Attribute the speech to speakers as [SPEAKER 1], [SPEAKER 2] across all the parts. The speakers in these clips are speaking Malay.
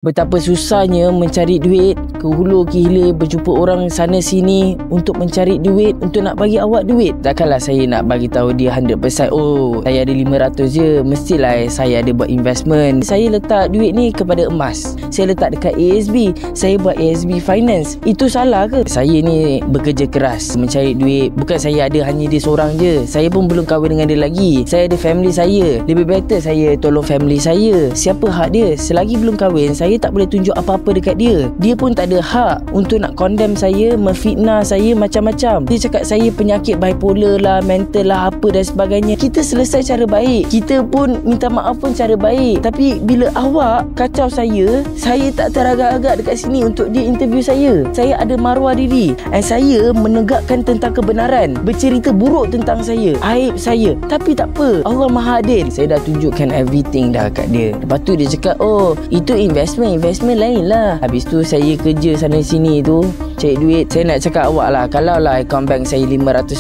[SPEAKER 1] Betapa susahnya mencari duit, ke hulu ke hilir, berjumpa orang sana sini untuk mencari duit, untuk nak bagi awak duit. Takkanlah saya nak bagi tahu dia 100%, oh saya ada 500 je, mestilah saya ada buat investment. Saya letak duit ni kepada emas, saya letak dekat ASB, saya buat ASB Finance. Itu salah ke? Saya ni bekerja keras mencari duit. Bukan saya ada hanya dia seorang je, saya pun belum kahwin dengan dia lagi. Saya ada family saya. Lebih better saya tolong family saya. Siapa hak dia? Selagi belum kahwin, saya tak boleh tunjuk apa-apa dekat dia. Dia pun tak ada hak untuk nak condemn saya, memfitnah saya macam-macam. Dia cakap saya penyakit bipolar lah, mental lah, apa dan sebagainya. Kita selesai cara baik, kita pun minta maaf pun cara baik. Tapi bila awak kacau saya tak teragak-agak dekat sini untuk dia interview saya. Saya ada maruah diri, saya menegakkan tentang kebenaran, bercerita buruk tentang saya, aib saya. Tapi tak apa, Allah Maha Adil. Saya dah tunjukkan everything dah kat dia. Lepas tu dia cakap, oh itu investment lain lah. Habis tu saya kerja sana sini tu cari duit. Saya nak cakap awak lah, kalau lah akaun bank saya RM500,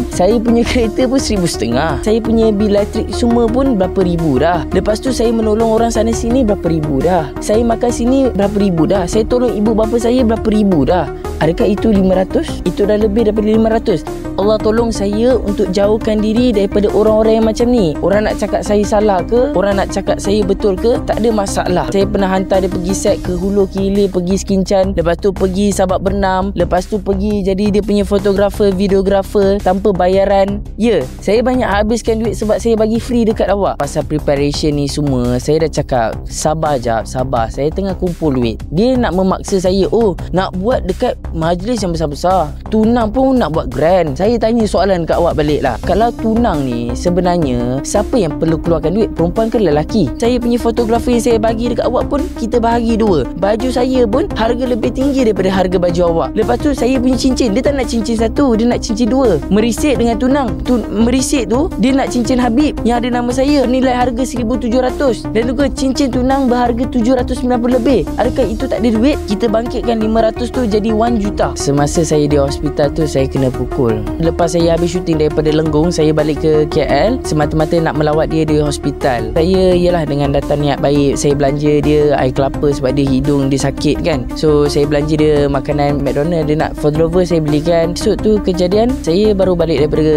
[SPEAKER 1] saya punya kereta pun RM1,500, saya punya bil elektrik semua pun berapa ribu dah. Lepas tu saya menolong orang sana sini berapa ribu dah, saya makan sini berapa ribu dah, saya tolong ibu bapa saya berapa ribu dah. Adakah itu 500? Itu dah lebih daripada 500. Allah tolong saya untuk jauhkan diri daripada orang-orang yang macam ni. Orang nak cakap saya salah ke, orang nak cakap saya betul ke, tak ada masalah. Saya pernah hantar dia pergi set ke hulu ke hilir, pergi skincan, lepas tu pergi Sabak Bernam, lepas tu pergi jadi dia punya fotografer, videografer tanpa bayaran. Ya, saya banyak habiskan duit sebab saya bagi free dekat awak. Pasal preparation ni semua, saya dah cakap sabar jap, sabar. Saya tengah kumpul duit. Dia nak memaksa saya, oh nak buat dekat majlis yang besar-besar, tunang pun nak buat grand. Saya tanya soalan kat awak balik lah, kalau tunang ni sebenarnya siapa yang perlu keluarkan duit, perempuan ke lelaki? Saya punya fotografer yang saya bagi dekat awak pun kita bahagi dua. Baju saya pun harga lebih tinggi daripada harga baju awak. Lepas tu saya punya cincin, dia tak nak cincin satu, dia nak cincin dua. Merisik dengan tunang merisik tu, dia nak cincin Habib yang ada nama saya, nilai harga 1,700, dan juga cincin tunang berharga 790 lebih. Adakah itu tak ada duit? Kita bangkitkan 500 tu jadi 1 juta. Semasa saya di hospital tu, saya kena pukul. Lepas saya habis syuting daripada Lenggong, saya balik ke KL semata-mata nak melawat dia di hospital. Saya ialah dengan datang niat baik, saya belanja dia air kelapa sebab dia hidung dia sakit kan. So saya belanja dia makanan McDonald, dia nak food lover, saya belikan. Esok tu kejadian, saya baru balik daripada,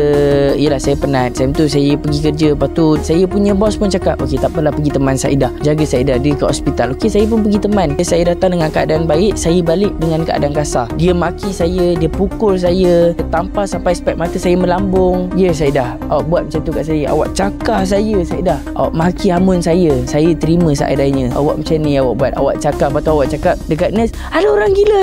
[SPEAKER 1] ialah saya penat. Time tu saya pergi kerja. Lepas tu saya punya bos pun cakap, okey tak apalah, pergi teman Saidah, jaga Saidah, dia ke hospital. Okey, saya pun pergi teman. Saya datang dengan keadaan baik, saya balik dengan keadaan kasar. Dia maki saya, dia pukul saya, dia tampar sampai spek mata saya melambung. Ya Saidah, awak buat macam tu kat saya, awak cakar saya Saidah, awak maki hamun saya terima seadanya. Awak macam ni awak buat, awak cakap. Lepas tu awak cakap dekat nurse, ada orang gila.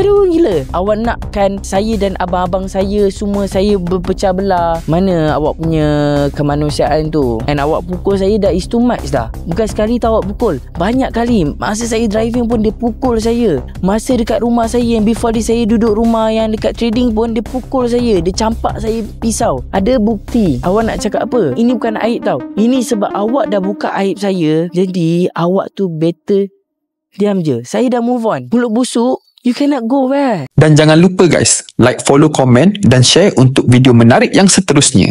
[SPEAKER 1] Awak nakkan saya dan abang-abang saya semua saya berpecah belah. Mana awak punya kemanusiaan tu? And awak pukul saya dah is too much dah. Bukan sekali tau awak pukul, banyak kali. Masa saya driving pun dia pukul saya. Masa dekat rumah saya yang before ni saya duduk rumah yang dekat trading pun dia pukul saya, dia campak saya pisau. Ada bukti. Awak nak cakap apa? Ini bukan aib tau, ini sebab awak dah buka aib saya. Jadi awak tu better diam je. Saya dah move on. Mulut busuk, you cannot go where.
[SPEAKER 2] Dan jangan lupa guys, like, follow, komen dan share untuk video menarik yang seterusnya.